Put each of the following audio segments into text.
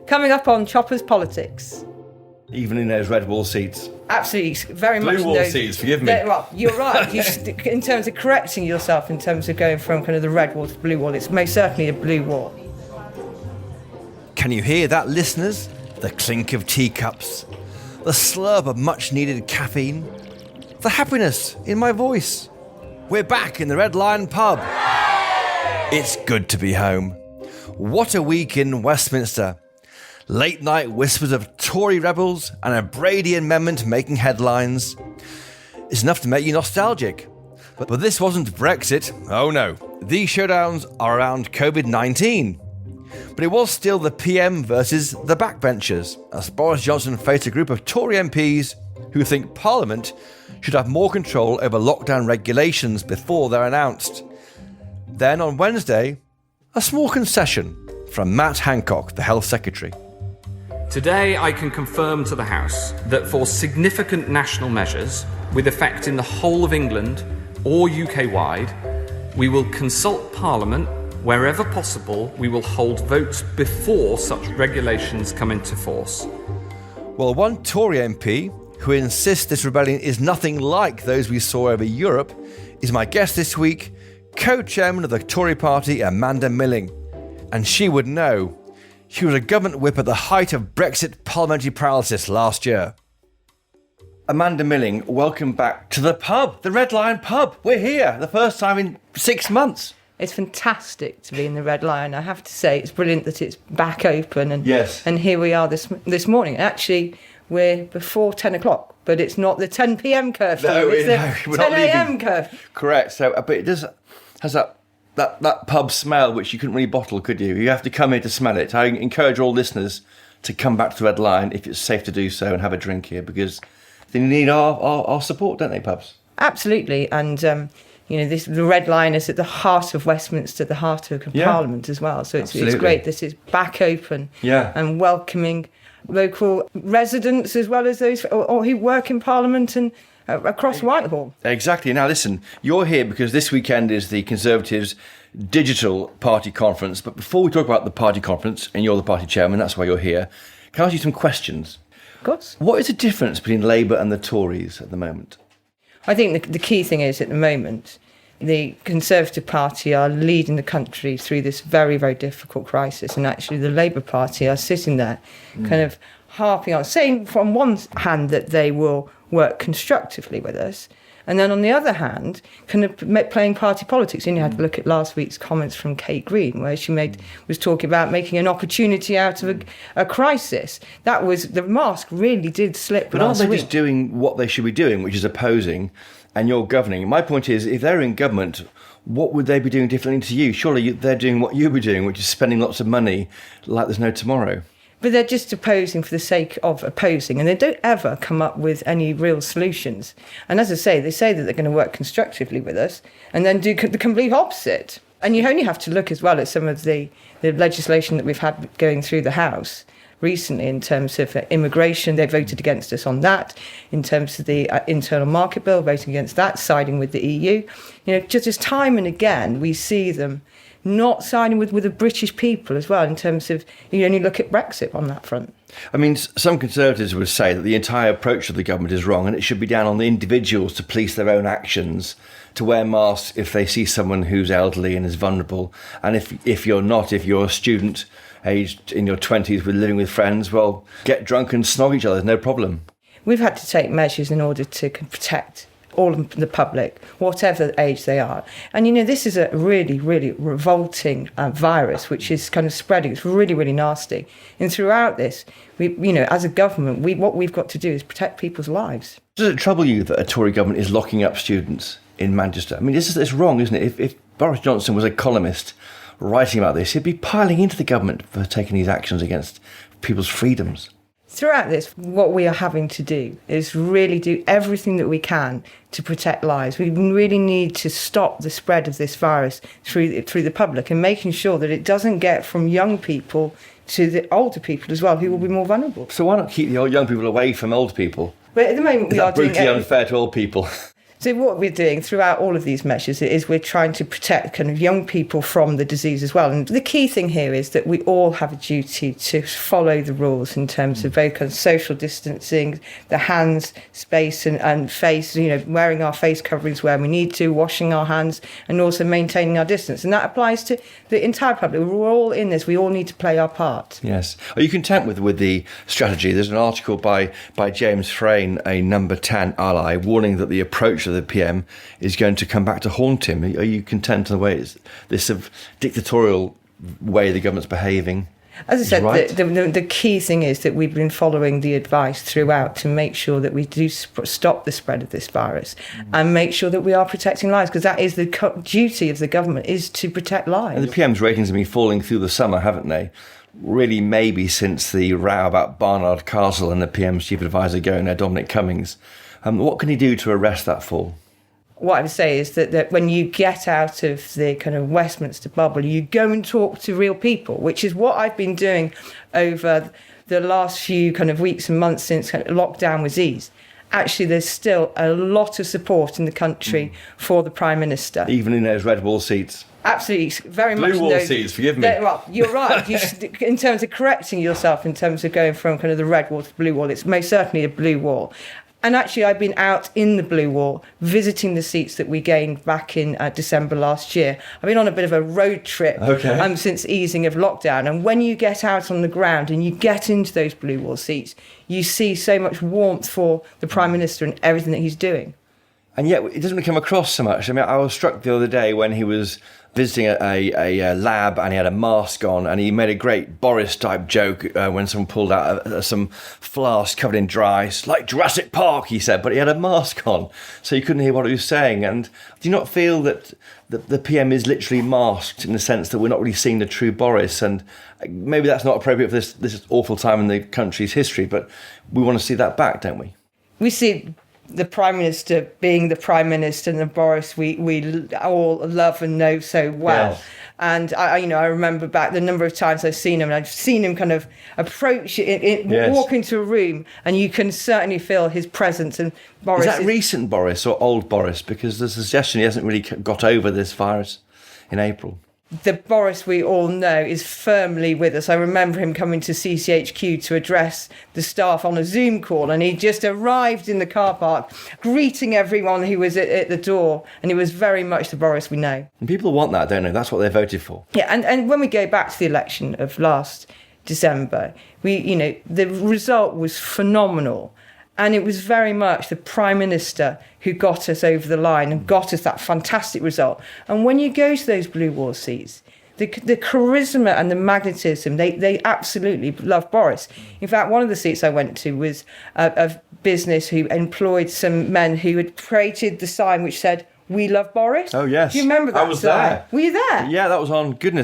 Coming up on Chopper's Politics. Even in those red wall seats. Absolutely, very much. Blue wall seats, forgive me. Well, you're right. In terms of correcting yourself, in terms of going from kind of the red wall to the blue wall, it's most certainly a blue wall. Can you hear that, listeners? The clink of teacups, the slurp of much-needed caffeine, the happiness in my voice. We're back in the Red Lion pub. It's good to be home. What a week in Westminster. Late-night whispers of Tory rebels and a Brady amendment making headlines. It's enough to make you nostalgic. But this wasn't Brexit. Oh no. These showdowns are around COVID-19. But it was still the PM versus the backbenchers, as Boris Johnson faced a group of Tory MPs who think Parliament should have more control over lockdown regulations before they're announced. Then on Wednesday, a small concession from Matt Hancock, the Health Secretary. Today I can confirm to the House that for significant national measures with effect in the whole of England or UK-wide, we will consult Parliament. Wherever possible, we will hold votes before such regulations come into force. Well, one Tory MP, who insists this rebellion is nothing like those we saw over Europe, is my guest this week, co-chairman of the Tory Party, Amanda Milling. And she would know. She was a government whip at the height of Brexit parliamentary paralysis last year. Amanda Milling, welcome back to the pub, the Red Lion pub. We're here, the first time in 6 months. It's fantastic to be in the Red Lion. I have to say, it's brilliant that it's back open. And, yes. And here we are this morning. Actually, we're before 10 o'clock, but it's not the 10 p.m. curfew. No, it's we're the not 10 a.m. curfew. Correct. So, but it has that pub smell, which you couldn't really bottle, could you? You have to come here to smell it. I encourage all listeners to come back to the Red Lion if it's safe to do so and have a drink here, because they need our support, don't they, pubs? Absolutely. And, the Red Lion is at the heart of Westminster, the heart of Parliament as well. So it's great. This is back open and welcoming local residents as well as those who work in Parliament and across Whitehall. Exactly. Now, listen, you're here because this weekend is the Conservatives' digital party conference. But before we talk about the party conference, and you're the party chairman, that's why you're here, can I ask you some questions? Of course. What is the difference between Labour and the Tories at the moment? I think the key thing is, at the moment, the Conservative Party are leading the country through this very, very difficult crisis. And actually the Labour Party are sitting there kind of harping on, saying from one hand that they will work constructively with us, and then on the other hand, kind of playing party politics. And you had to look at last week's comments from Kate Green, where she was talking about making an opportunity out of a crisis. That was, the mask really did slip last week. But aren't they just doing what they should be doing, which is opposing, and you're governing? My point is, if they're in government, what would they be doing differently to you? Surely they're doing what you'll be doing, which is spending lots of money like there's no tomorrow. But they're just opposing for the sake of opposing, and they don't ever come up with any real solutions. And as I say, they say that they're going to work constructively with us and then do the complete opposite. And you only have to look as well at some of the legislation that we've had going through the House recently in terms of immigration. They voted against us on that. In terms of the internal market bill, voting against that, siding with the EU. Just as time and again, we see them not siding with the British people as well, in terms of, you only look at Brexit on that front. I mean, some Conservatives would say that the entire approach of the government is wrong and it should be down on the individuals to police their own actions, to wear masks if they see someone who's elderly and is vulnerable. And if you're not, if you're a student aged in your 20s living with friends, well, get drunk and snog each other, no problem. We've had to take measures in order to protect all of the public, whatever age they are. And, this is a really, really revolting virus, which is kind of spreading. It's really, really nasty. And throughout this, as a government, what we've got to do is protect people's lives. Does it trouble you that a Tory government is locking up students in Manchester? I mean, it's wrong, isn't it? If Boris Johnson was a columnist writing about this, he'd be piling into the government for taking these actions against people's freedoms. Throughout this, what we are having to do is really do everything that we can to protect lives. We really need to stop the spread of this virus through the public, and making sure that it doesn't get from young people to the older people as well, who will be more vulnerable. So why not keep the young people away from old people? But at the moment, we are doing brutally unfair to old people. So what we're doing throughout all of these measures is we're trying to protect kind of young people from the disease as well. And the key thing here is that we all have a duty to follow the rules in terms of both kind of social distancing, the hands, space and face, wearing our face coverings where we need to, washing our hands, and also maintaining our distance. And that applies to the entire public. We're all in this. We all need to play our part. Yes. Are you content with the strategy? There's an article by James Frayne, a number 10 ally, warning that the approach of the PM is going to come back to haunt him. Are you content in the way this sort of dictatorial way the government's behaving? As I said, right? the key thing is that we've been following the advice throughout to make sure that we do stop the spread of this virus and make sure that we are protecting lives, because that is the duty of the government, is to protect lives. And the PM's ratings have been falling through the summer, haven't they? Really, maybe since the row about Barnard Castle and the PM's chief advisor going there, Dominic Cummings. What can he do to arrest that fall? What I would say is that when you get out of the kind of Westminster bubble, you go and talk to real people, which is what I've been doing over the last few kind of weeks and months since kind of lockdown was eased. Actually, there's still a lot of support in the country for the Prime Minister. Even in those red wall seats? Absolutely, very much. Blue wall seats, forgive me. Well, you're right. In terms of correcting yourself, in terms of going from kind of the red wall to the blue wall, it's most certainly a blue wall. And actually, I've been out in the blue wall, visiting the seats that we gained back in December last year. I've been on a bit of a road trip since easing of lockdown. And when you get out on the ground and you get into those blue wall seats, you see so much warmth for the Prime Minister and everything that he's doing. And yet it doesn't come across so much. I mean, I was struck the other day when he was visiting a lab and he had a mask on, and he made a great Boris-type joke when someone pulled out some flask covered in dry ice, like Jurassic Park, he said, but he had a mask on, so you couldn't hear what he was saying. And do you not feel that the PM is literally masked in the sense that we're not really seeing the true Boris? And maybe that's not appropriate for this awful time in the country's history, but we want to see that back, don't we? We see the Prime Minister being the Prime Minister, and the Boris we all love and know so well. Yes. And I remember back the number of times I've seen him, and I've seen him kind of approach walk into a room, and you can certainly feel his presence. And Boris is that recent Boris or old Boris? Because there's a suggestion he hasn't really got over this virus in April. The Boris we all know is firmly with us. I remember him coming to CCHQ to address the staff on a Zoom call, and he just arrived in the car park, greeting everyone who was at the door, and it was very much the Boris we know. And people want that, don't they? That's what they voted for. Yeah, and when we go back to the election of last December, the result was phenomenal. And it was very much the Prime Minister who got us over the line and got us that fantastic result. And when you go to those blue wall seats, the charisma and the magnetism, they absolutely love Boris. In fact, one of the seats I went to was a business who employed some men who had created the sign which said, "We love Boris." Oh, yes. Do you remember that? I was there. Were you there? Yeah, that was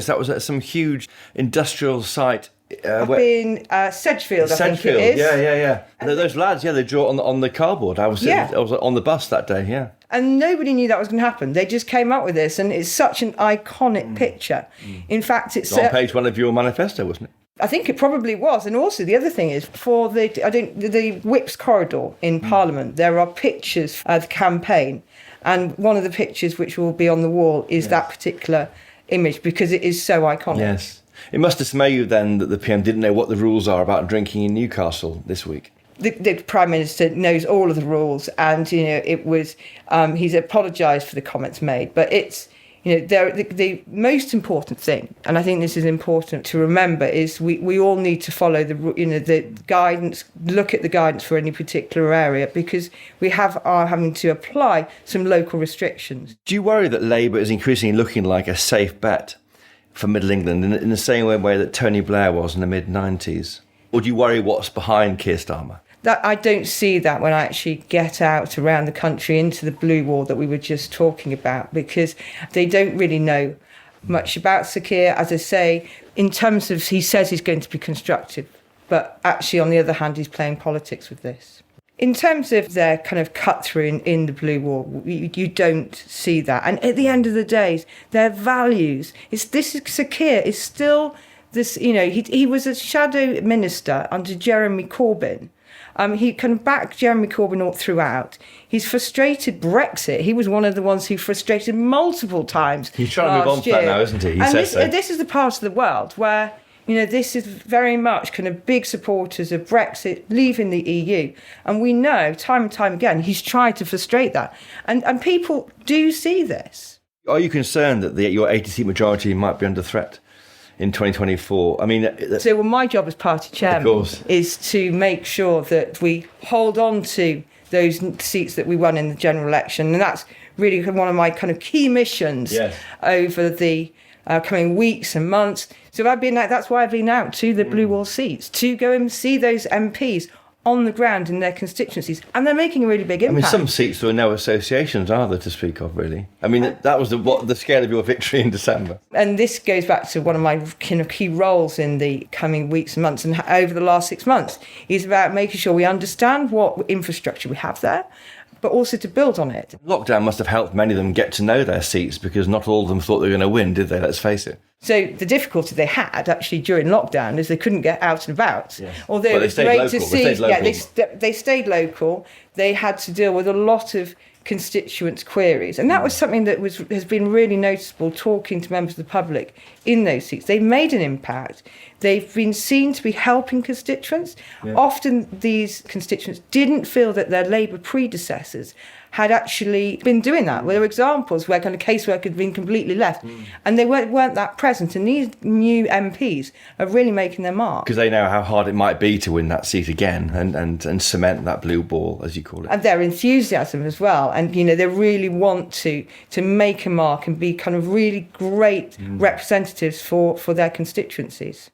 that was at some huge industrial site. Up in Sedgefield, I think it is. Yeah. Those lads, they draw on the cardboard. I was on the bus that day, yeah. And nobody knew that was going to happen. They just came up with this, and it's such an iconic picture. In fact, it's on page one of your manifesto, wasn't it? I think it probably was. And also the other thing is, for the Whips corridor in Parliament, there are pictures of the campaign, and one of the pictures which will be on the wall is that particular image, because it is so iconic. Yes. It must dismay you then that the PM didn't know what the rules are about drinking in Newcastle this week. The Prime Minister knows all of the rules, and it was he's apologised for the comments made. But it's the most important thing, and I think this is important to remember, is we all need to follow the guidance, look at the guidance for any particular area, because we are having to apply some local restrictions. Do you worry that Labour is increasingly looking like a safe bet for Middle England in the same way that Tony Blair was in the mid-90s? Or do you worry what's behind Keir Starmer? That I don't see that when I actually get out around the country into the blue wall that we were just talking about, because they don't really know much about Sir Keir. As I say, in terms of, he says he's going to be constructive, but actually on the other hand, he's playing politics with this. In terms of their kind of cut through in the blue wall, you don't see that. And at the end of the day, their values, Sir Keir is still this, he was a shadow minister under Jeremy Corbyn. He kind of backed Jeremy Corbyn all throughout. He's frustrated Brexit. He was one of the ones who frustrated multiple times. He's trying to move on to that now, isn't he? This is the part of the world where, this is very much kind of big supporters of Brexit, leaving the EU. And we know time and time again, he's tried to frustrate that. And people do see this. Are you concerned that your 80-seat majority might be under threat in 2024? So my job as party chairman is to make sure that we hold on to those seats that we won in the general election. And that's really one of my kind of key missions over the coming weeks and months. So that's why I've been out to the Blue Wall seats, to go and see those MPs on the ground in their constituencies, and they're making a really big impact. Some seats there are no associations, are there, to speak of, really? That was the scale of your victory in December. And this goes back to one of my kind of key roles in the coming weeks and months, and over the last 6 months, is about making sure we understand what infrastructure we have there, but also to build on it. Lockdown must have helped many of them get to know their seats, because not all of them thought they were going to win, did they? Let's face it. So the difficulty they had actually during lockdown is they couldn't get out and about. Yes. Although it was great to see, they stayed local. They had to deal with a lot of constituents' queries, and that was something that has been really noticeable. Talking to members of the public in those seats, they've made an impact. They've been seen to be helping constituents. Yeah. Often these constituents didn't feel that their Labour predecessors had actually been doing that. Well, there were examples where kind of casework had been completely left, and they weren't that present. And these new MPs are really making their mark. Because they know how hard it might be to win that seat again and cement that blue ball, as you call it. And their enthusiasm as well. And, they really want to make a mark and be kind of really great representatives for their constituencies.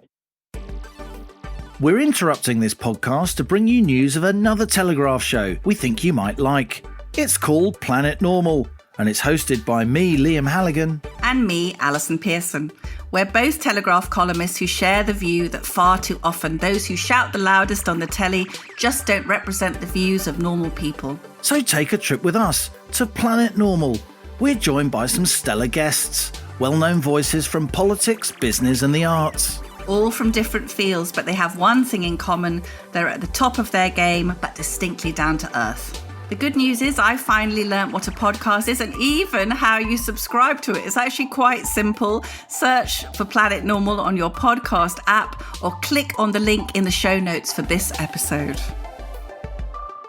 We're interrupting this podcast to bring you news of another Telegraph show we think you might like. It's called Planet Normal, and it's hosted by me, Liam Halligan. And me, Alison Pearson. We're both Telegraph columnists who share the view that far too often those who shout the loudest on the telly just don't represent the views of normal people. So take a trip with us to Planet Normal. We're joined by some stellar guests, well-known voices from politics, business and the arts. All from different fields, but they have one thing in common. They're at the top of their game, but distinctly down to earth. The good news is I finally learnt what a podcast is and even how you subscribe to it. It's actually quite simple. Search for Planet Normal on your podcast app or click on the link in the show notes for this episode.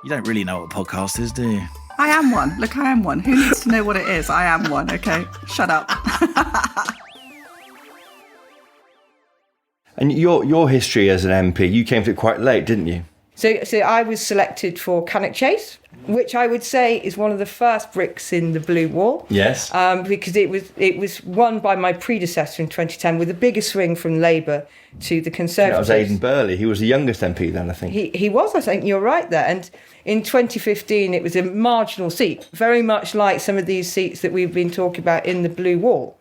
You don't really know what a podcast is, do you? I am one. Look, I am one. Who needs to know what it is? I am one, okay? Shut up. And your history as an MP, you came to it quite late, didn't you? So I was selected for Cannock Chase, which I would say is one of the first bricks in the Blue Wall. Yes. Because it was won by my predecessor in 2010 with a bigger swing from Labour to the Conservatives. That was Aidan Burley. He was the youngest MP then, I think. He was, I think. You're right there. And in 2015, it was a marginal seat, very much like some of these seats that we've been talking about in the Blue Wall.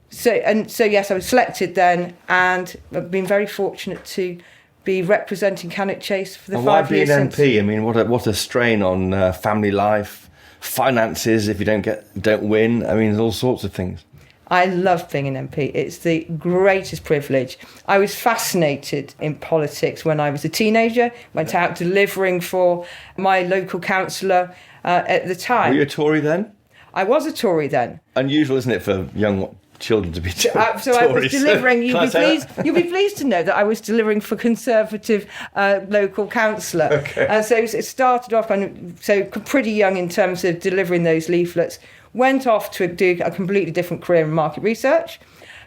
So yes, I was selected then, and I've been very fortunate to be representing Cannock Chase for the 5 years since. Why be an MP? What a strain on family life, finances if you don't win. There's all sorts of things. I love being an MP. It's the greatest privilege. I was fascinated in politics when I was a teenager, went out delivering for my local councillor at the time. Were you a Tory then? I was a Tory then. Unusual, isn't it, for young children to be Tories? So I was delivering. You'll be pleased to know that I was delivering for Conservative local councillor. Okay. So it started off, pretty young in terms of delivering those leaflets. Went off to do a completely different career in market research.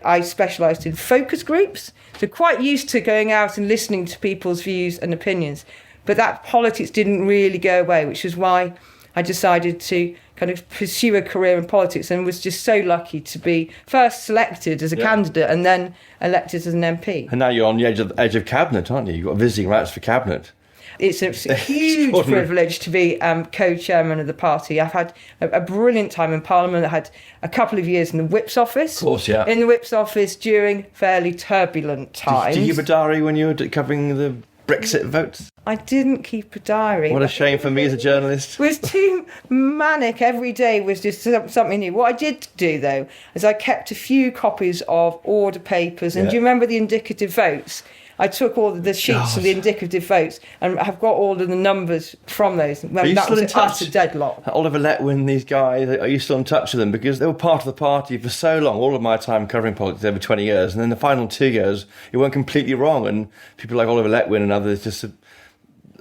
I specialised in focus groups, so quite used to going out and listening to people's views and opinions. But that politics didn't really go away, which is why I decided to kind of pursue a career in politics, and was just so lucky to be first selected as a candidate and then elected as an MP. And now you're on the edge of cabinet, aren't you? You've got visiting rights for cabinet. It's a huge privilege to be co-chairman of the party. I've had a brilliant time in Parliament. I had a couple of years in the Whip's office. Of course, yeah. In the Whip's office during fairly turbulent times. Did you keep a diary when you were covering the Brexit votes? I didn't keep a diary. What a shame for me as a journalist. It was too manic. Every day was just something new. What I did do, though, is I kept a few copies of order papers. And do you remember the indicative votes? I took all the sheets of the indicative votes and have got all of the numbers from those. Are you that still was in touch? utter deadlock. Oliver Letwin, these guys, are you still in touch with them? Because they were part of the party for so long, all of my time covering politics, over 20 years. And then the final 2 years, you weren't completely wrong. And people like Oliver Letwin and others just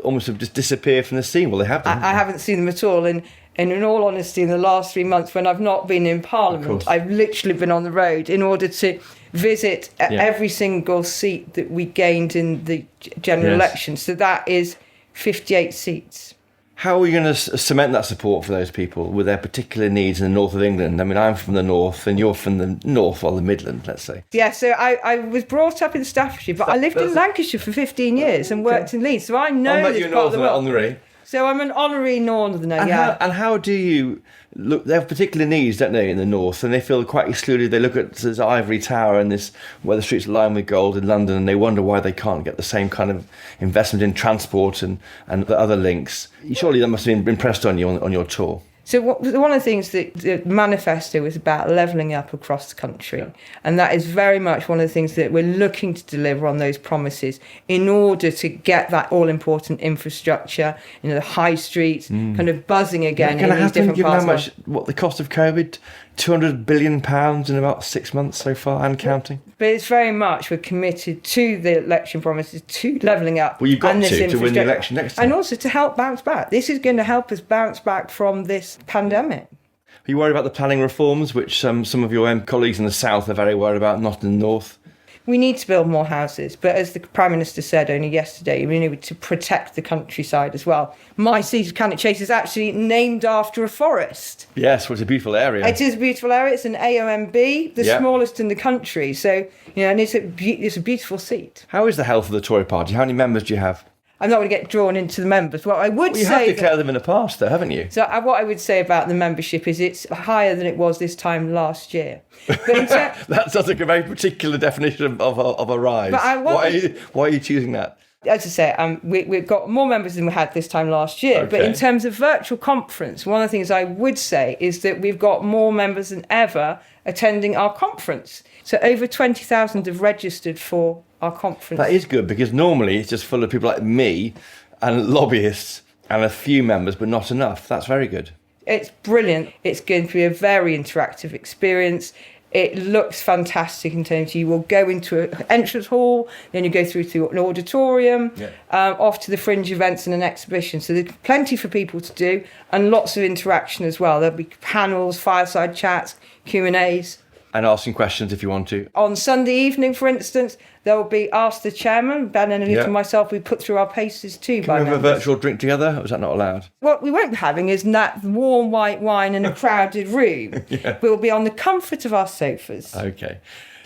almost have just disappeared from the scene. Well, they have done. I haven't seen them at all. And in all honesty, in the last 3 months when I've not been in Parliament, I've literally been on the road in order to visit every single seat that we gained in the general election. So that is 58 seats. How are we going to cement that support for those people with their particular needs in the north of England? I mean, I'm from the north and you're from the north, or the Midland, let's say. Yeah, so I was brought up in Staffordshire, but I lived in Lancashire for 15 years and worked in Leeds, so I know this part of the world. Honorary. So I'm an honorary northerner, and how do you look? They have particular needs, don't they, in the north, and they feel quite excluded. They look at this ivory tower and this where the streets are lined with gold in London, and they wonder why they can't get the same kind of investment in transport and the other links. Surely that must have been impressed on you on your tour. So one of the things that the manifesto was about levelling up across the country, and that is very much one of the things that we're looking to deliver on those promises in order to get that all-important infrastructure, the high streets kind of buzzing again in these different parts. How much? What the cost of COVID? £200 billion in about 6 months so far and counting. But it's very much we're committed to the election promises, to levelling up. Well, you've got to win the election next time. And also to help bounce back. This is going to help us bounce back from this pandemic. Are you worried about the planning reforms, which some of your colleagues in the south are very worried about, not in the north? We need to build more houses, but as the Prime Minister said only yesterday, we need to protect the countryside as well. My seat of Cannock Chase is actually named after a forest. Yes, well, it's a beautiful area. It is a beautiful area. It's an AOMB, the smallest in the country. So, and it's a beautiful seat. How is the health of the Tory Party? How many members do you have? I'm not going to get drawn into the members. What I would say... You have declared them in the past, though, haven't you? So what I would say about the membership is it's higher than it was this time last year. But that sounds like a very particular definition of a rise. But why are you choosing that? As I say, we've got more members than we had this time last year. Okay. But in terms of virtual conference, one of the things I would say is that we've got more members than ever attending our conference. So over 20,000 have registered for our conference. That is good, because normally it's just full of people like me and lobbyists and a few members, but not enough. That's very good. It's brilliant. It's going to be a very interactive experience. It looks fantastic in terms of you will go into an entrance hall, then you go through to an auditorium, off to the fringe events and an exhibition. So there's plenty for people to do and lots of interaction as well. There'll be panels, fireside chats, Q&As. And asking questions if you want to. On Sunday evening, for instance, there will be Ask the Chairman. Ben and Anita and myself, we put through our paces too. Can we have a virtual drink together, or is that not allowed? What we won't be having is that warm white wine in a crowded room. We'll be on the comfort of our sofas. Okay.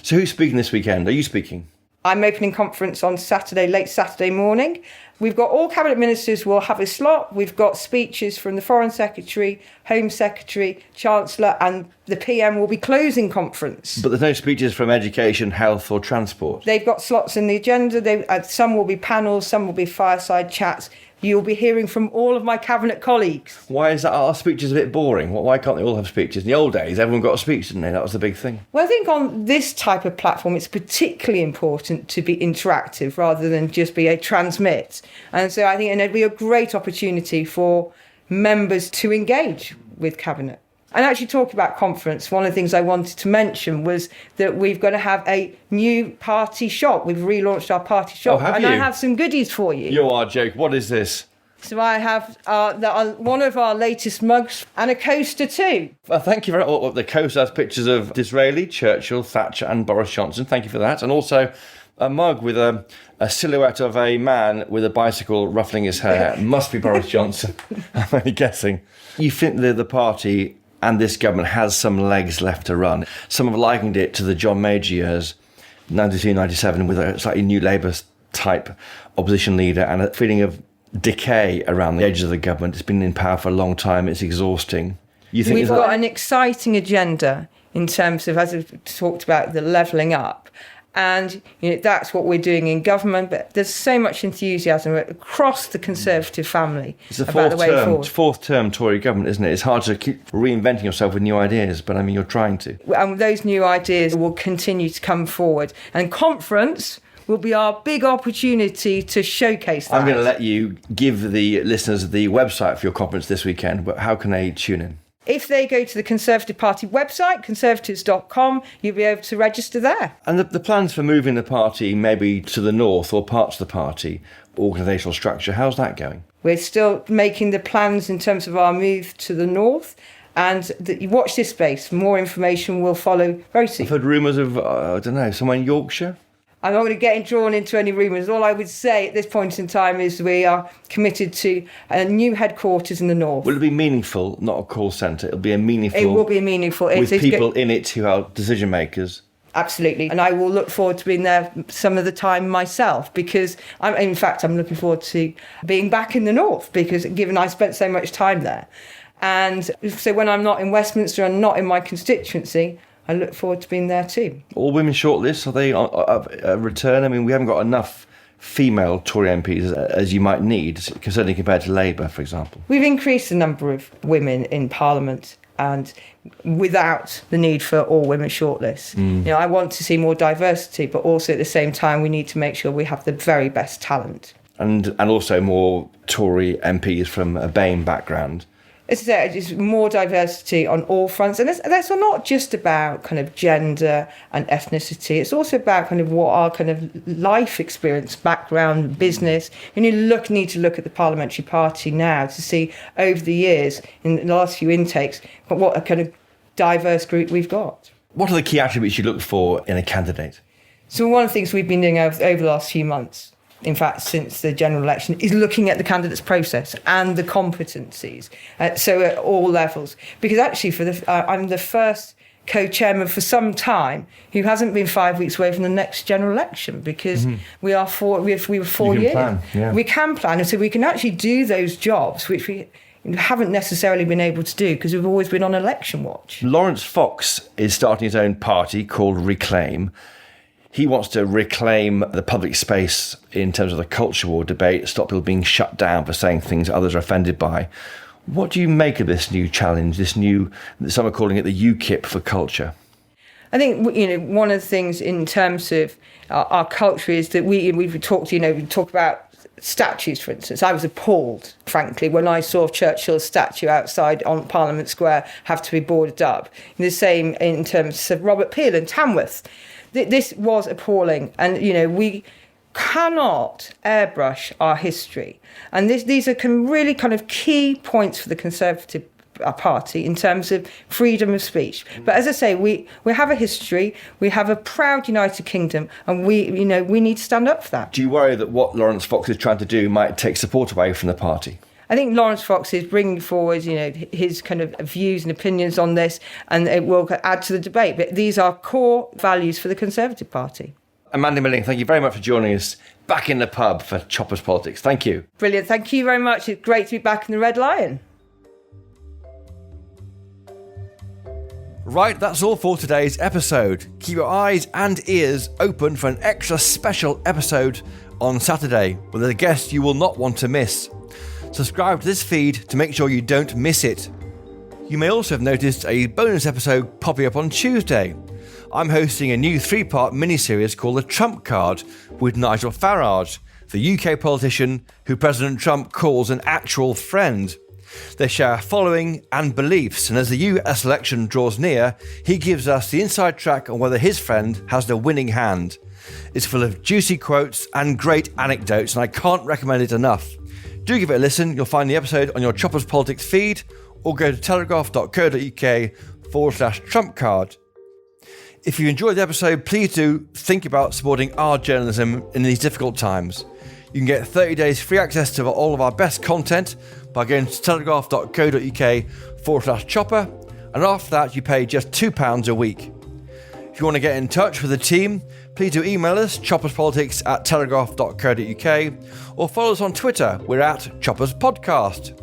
So who's speaking this weekend? Are you speaking? I'm opening conference on Saturday, late Saturday morning. We've got all cabinet ministers will have a slot. We've got speeches from the Foreign Secretary, Home Secretary, Chancellor, and the PM will be closing conference. But there's no speeches from education, health or transport? They've got slots in the agenda. Some will be panels, some will be fireside chats. You'll be hearing from all of my cabinet colleagues. Why is that? Our speeches a bit boring? Why can't they all have speeches? In the old days, everyone got a speech, didn't they? That was the big thing. Well, I think on this type of platform, it's particularly important to be interactive rather than just be a transmit. And so I think it'd be a great opportunity for members to engage with cabinet. And actually talking about conference, one of the things I wanted to mention was that we've got to have a new party shop. We've relaunched our party shop. Oh, have and you? I have some goodies for you. You are joking. What is this? So I have one of our latest mugs and a coaster too. Well, thank you very much. The coaster has pictures of Disraeli, Churchill, Thatcher and Boris Johnson. Thank you for that. And also a mug with a silhouette of a man with a bicycle ruffling his hair. Must be Boris Johnson. I'm only guessing. You think the party and this government has some legs left to run? Some have likened it to the John Major years, 92-97, with a slightly new Labour type opposition leader and a feeling of decay around the edges of the government. It's been in power for a long time. It's exhausting. We've got an exciting agenda in terms of, as we've talked about, the levelling up. And that's what we're doing in government. But there's so much enthusiasm across the Conservative family about the way forward. Fourth term Tory government, isn't it? It's hard to keep reinventing yourself with new ideas, but I mean, you're trying to. And those new ideas will continue to come forward. And conference will be our big opportunity to showcase that. I'm going to let you give the listeners the website for your conference this weekend, but how can they tune in? If they go to the Conservative Party website, conservatives.com, you'll be able to register there. And the plans for moving the party maybe to the north or parts of the party, organisational structure, how's that going? We're still making the plans in terms of our move to the north. And watch this space. More information will follow very soon. I've heard rumours of, somewhere in Yorkshire? I'm not going to get drawn into any rumours. All I would say at this point in time is we are committed to a new headquarters in the north. Will it be meaningful, not a call centre? It'll be a meaningful... It will be meaningful. With people in it who are decision makers. Absolutely. And I will look forward to being there some of the time myself, because I'm looking forward to being back in the north, because given I spent so much time there. And so when I'm not in Westminster and not in my constituency, I look forward to being there too. All women shortlists, are they a return? I mean, we haven't got enough female Tory MPs as you might need, certainly compared to Labour, for example. We've increased the number of women in Parliament, and without the need for all women shortlists. I want to see more diversity, but also at the same time we need to make sure we have the very best talent. And also more Tory MPs from a BAME background. It's more diversity on all fronts. And that's not just about kind of gender and ethnicity. It's also about kind of what our kind of life experience, background, business. And you need to look at the parliamentary party now to see over the years, in the last few intakes, what a kind of diverse group we've got. What are the key attributes you look for in a candidate? So one of the things we've been doing over the last few months, in fact, since the general election, is looking at the candidates' process and the competencies. So at all levels. Because actually, I'm the first co-chairman for some time who hasn't been 5 weeks away from the next general election, because we were 4 years. Plan, yeah. We can plan, and so we can actually do those jobs which we haven't necessarily been able to do because we've always been on election watch. Laurence Fox is starting his own party called Reclaim. He wants to reclaim the public space in terms of the culture war debate, stop people being shut down for saying things others are offended by. What do you make of this new challenge, some are calling it the UKIP for culture? I think, one of the things in terms of our culture is that we talk about statues, for instance. I was appalled, frankly, when I saw Churchill's statue outside on Parliament Square have to be boarded up. The same in terms of Robert Peel and Tamworth. This was appalling, and we cannot airbrush our history, and these are really kind of key points for the Conservative Party in terms of freedom of speech. But as I say, we have a history, we have a proud United Kingdom, and we need to stand up for that. Do you worry that what Laurence Fox is trying to do might take support away from the party? I think Laurence Fox is bringing forward, his kind of views and opinions on this, and it will add to the debate. But these are core values for the Conservative Party. Amanda Milling, thank you very much for joining us back in the pub for Choppers Politics. Thank you. Brilliant. Thank you very much. It's great to be back in the Red Lion. Right, that's all for today's episode. Keep your eyes and ears open for an extra special episode on Saturday with a guest you will not want to miss. Subscribe to this feed to make sure you don't miss it. You may also have noticed a bonus episode popping up on Tuesday. I'm hosting a new 3-part mini-series called The Trump Card with Nigel Farage, the UK politician who President Trump calls an actual friend. They share following and beliefs, and as the US election draws near, he gives us the inside track on whether his friend has the winning hand. It's full of juicy quotes and great anecdotes, and I can't recommend it enough. Do give it a listen. You'll find the episode on your Choppers Politics feed, or go to telegraph.co.uk/Trump card. If you enjoyed the episode, please do think about supporting our journalism in these difficult times. You can get 30 days free access to all of our best content by going to telegraph.co.uk/chopper, and after that you pay just £2 a week. If you want to get in touch with the team, please do email us, chopperspolitics@telegraph.co.uk, or follow us on Twitter. We're at Choppers Podcast.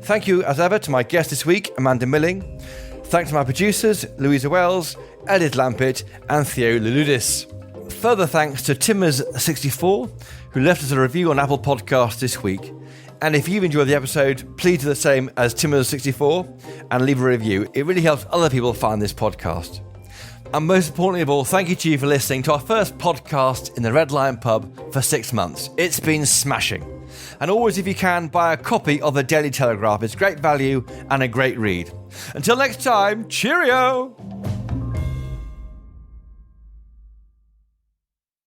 Thank you, as ever, to my guest this week, Amanda Milling. Thanks to my producers, Louisa Wells, Edith Lampitt, and Theo Luludis. Further thanks to Timmers64, who left us a review on Apple Podcasts this week. And if you've enjoyed the episode, please do the same as Timmers64 and leave a review. It really helps other people find this podcast. And most importantly of all, thank you to you for listening to our first podcast in the Red Lion Pub for 6 months. It's been smashing. And always, if you can, buy a copy of the Daily Telegraph. It's great value and a great read. Until next time, cheerio!